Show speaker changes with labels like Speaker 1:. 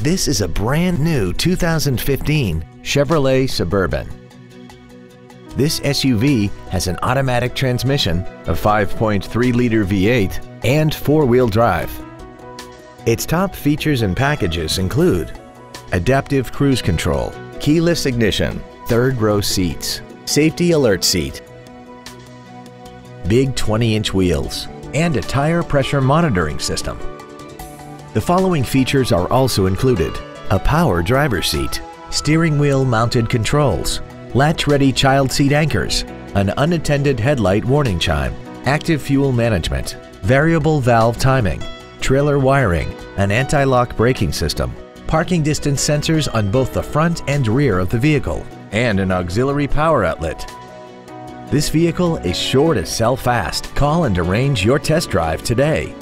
Speaker 1: This is a brand new 2015 Chevrolet Suburban. This SUV has an automatic transmission, a 5.3-liter V8, and four-wheel drive. Its top features and packages include adaptive cruise control, keyless ignition, third-row seats, safety alert seat, big 20-inch wheels, and a tire pressure monitoring system. The following features are also included: a power driver's seat, steering wheel mounted controls, latch-ready child seat anchors, an unattended headlight warning chime, active fuel management, variable valve timing, trailer wiring, an anti-lock braking system, parking distance sensors on both the front and rear of the vehicle, and an auxiliary power outlet. This vehicle is sure to sell fast. Call and arrange your test drive today.